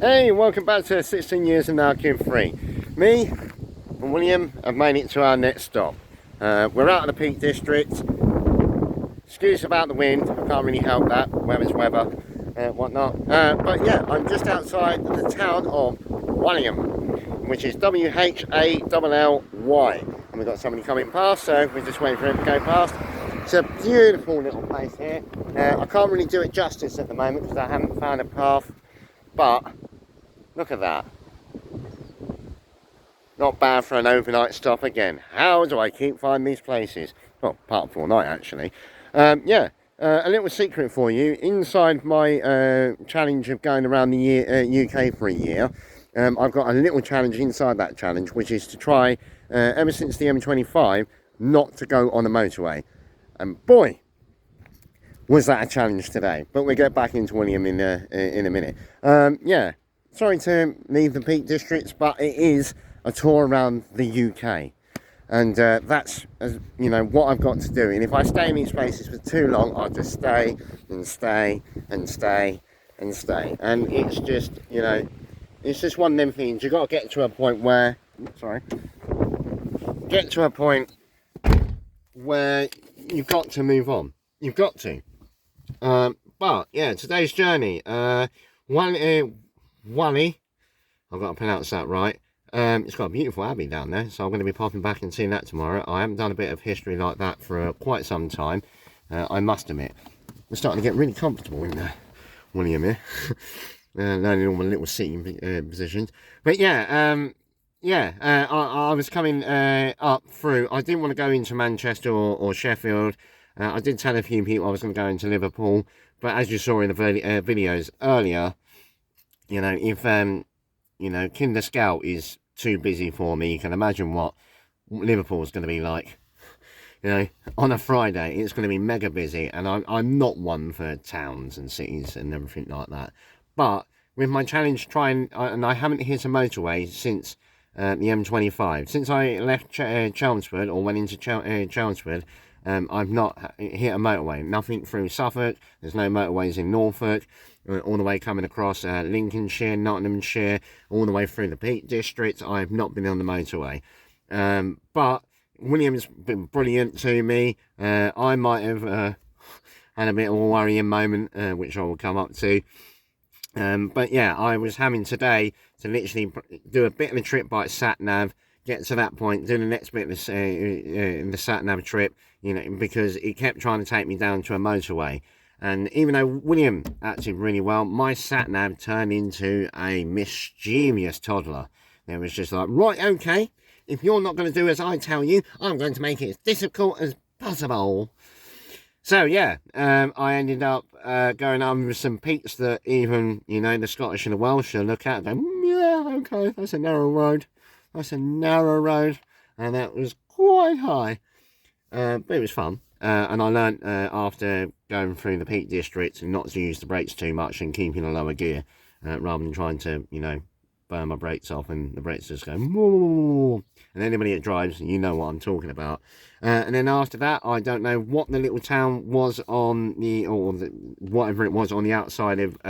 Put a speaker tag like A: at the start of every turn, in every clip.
A: Hey, welcome back to 16 years and now Kid Free. Me and William have made it to our next stop. We're out of the Peak District. Excuse about the wind, I can't really help that, weather's weather, whatnot. But yeah, I'm just outside the town of Wallingham, which is W-H-A-L-L-Y. And we've got somebody coming past, so we're just waiting for him to go past. It's a beautiful little place here. I can't really do it justice at the moment because I haven't found a path, but look at that. Not bad for an overnight stop again. How do I keep finding these places? Well, apart from all night actually. Yeah, a little secret for you. Inside my challenge of going around the UK for a year, I've got a little challenge inside that challenge, which is to try, ever since the M25, not to go on a motorway. And boy, was that a challenge today. But we'll get back into William in a minute. Yeah, sorry to leave the Peak Districts, but it is a tour around the UK. And that's, you know, what I've got to do. And if I stay in these places for too long, I'll just stay and stay and stay and stay. And it's just, you know, it's just one of them things. You've got to get to a point where, get to a point where you've got to move on. You've got to. But yeah, today's journey, Wally, I've got to pronounce that right. It's got a beautiful abbey down there, so I'm going to be popping back and seeing that tomorrow. I haven't done a bit of history like that for quite some time, I must admit. I'm starting to get really comfortable in William here, learning all my little seating positions. But yeah, I was coming up through. I didn't want to go into Manchester or Sheffield. I did tell a few people I was going to go into Liverpool, but as you saw in the videos earlier, you know, if you know, Kinder Scout is too busy for me, you can imagine what Liverpool's going to be like. You know, on a Friday, it's going to be mega busy, and I'm not one for towns and cities and everything like that. But with my challenge, and I haven't hit a motorway since the M25. Since I left Chelmsford, or went into Chelmsford, I've not hit a motorway. Nothing through Suffolk. There's no motorways in Norfolk. All the way coming across Lincolnshire, Nottinghamshire, all the way through the Peak District. I've not been on the motorway. But William's been brilliant to me. I might have had a bit of a worrying moment, which I will come up to. But yeah, I was having today to literally do a bit of a trip by sat-nav, get to that point, do the next bit of the sat-nav trip, you know, because it kept trying to take me down to a motorway. And even though William acted really well, my sat-nav turned into a mischievous toddler. It was just like, right, okay, if you're not going to do as I tell you, I'm going to make it as difficult as possible. So yeah, I ended up going over some peaks that even, you know, the Scottish and the Welsh look at and go, yeah, okay, that's a narrow road. That's a narrow road. And that was quite high. But it was fun. And I learnt after going through the Peak District not to use the brakes too much and keeping a lower gear rather than trying to, you know, burn my brakes off and the brakes just go whoa. And anybody that drives, you know what I'm talking about. And then after that, I don't know what the little town was on whatever it was on the outside of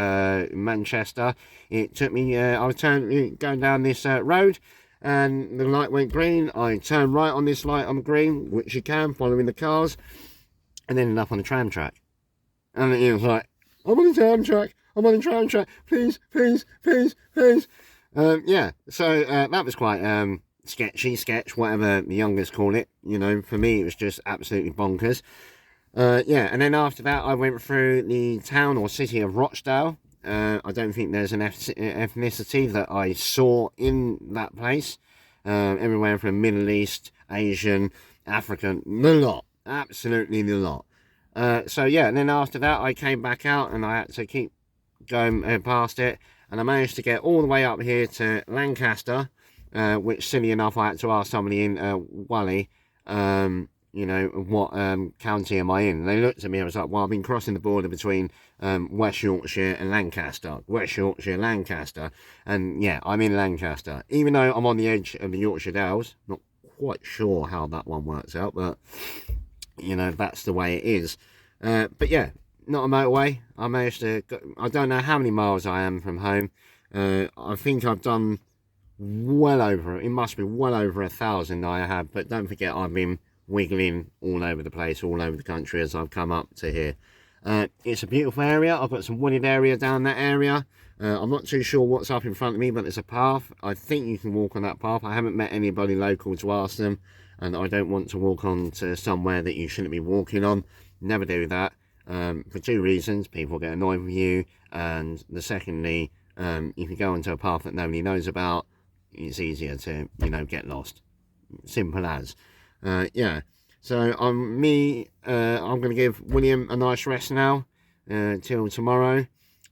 A: Manchester. It took me, I was going down this road, and the light went green. I turned right on this light on green, which you can, following the cars, and ended up on a tram track. And it was like, I'm on a tram track, please. Yeah, so that was quite sketch, whatever the youngest call it. You know, for me, it was just absolutely bonkers. Yeah, and then after that, I went through the town or city of Rochdale. I don't think there's an ethnicity that I saw in that place. Everywhere from Middle East, Asian, African, the lot. Absolutely the lot. So yeah, and then after that, I came back out and I had to keep going past it. And I managed to get all the way up here to Lancaster, which, silly enough, I had to ask somebody in Wally, you know, what county am I in? And they looked at me, I was like, well, I've been crossing the border between West Yorkshire and Lancaster. West Yorkshire, Lancaster. And yeah, I'm in Lancaster. Even though I'm on the edge of the Yorkshire Dales, not quite sure how that one works out, but, you know, that's the way it is. But yeah, not a motorway. I managed to, I don't know how many miles I am from home. I think I've done well over, it must be well over 1,000 I have, but don't forget I've been wiggling all over the place, all over the country as I've come up to here. It's a beautiful area. I've got some wooded area down that area. I'm not too sure what's up in front of me, but there's a path. I think you can walk on that path. I haven't met anybody local to ask them, and I don't want to walk on to somewhere that you shouldn't be walking on. Never do that, for two reasons. People get annoyed with you, and the secondly, if you go onto a path that nobody knows about, it's easier to, you know, get lost. Simple as. Yeah. So I'm going to give William a nice rest now till tomorrow.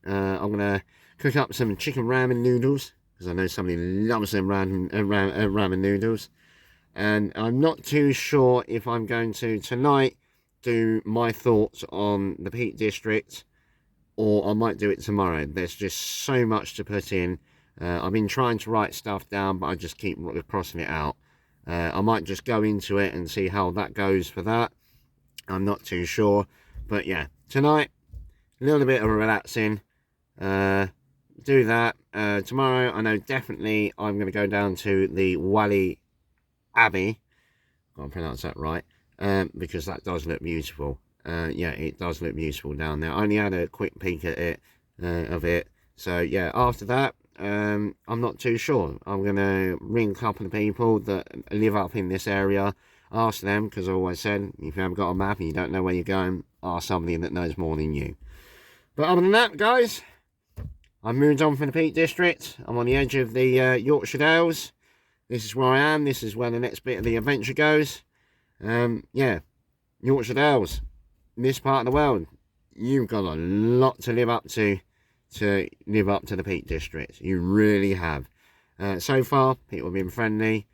A: I'm going to cook up some chicken ramen noodles, because I know somebody loves them ramen noodles. And I'm not too sure if I'm going to tonight do my thoughts on the Peak District, or I might do it tomorrow. There's just so much to put in. I've been trying to write stuff down, but I just keep crossing it out. I might just go into it and see how that goes for that. I'm not too sure. But yeah, tonight, a little bit of relaxing. Do that. Tomorrow, I know definitely I'm going to go down to the Whalley Abbey. I can't pronounce that right. Because that does look beautiful. Yeah, it does look beautiful down there. I only had a quick peek at it, of it. So yeah, after that, I'm not too sure. I'm going to ring a couple of people that live up in this area, ask them, because I always said, if you haven't got a map and you don't know where you're going, ask somebody that knows more than you. But other than that, guys, I've moved on from the Peak District. I'm on the edge of the Yorkshire Dales. This is where I am. This is where the next bit of the adventure goes. Yeah, Yorkshire Dales, this part of the world, you've got a lot to live up to live up to the Peak District. You really have. So far, people have been friendly.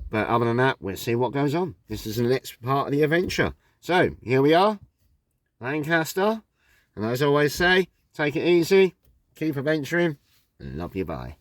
A: But other than that, we'll see what goes on. This is the next part of the adventure. So, here we are, Lancaster. And as I always say, take it easy, keep adventuring, and love you, bye.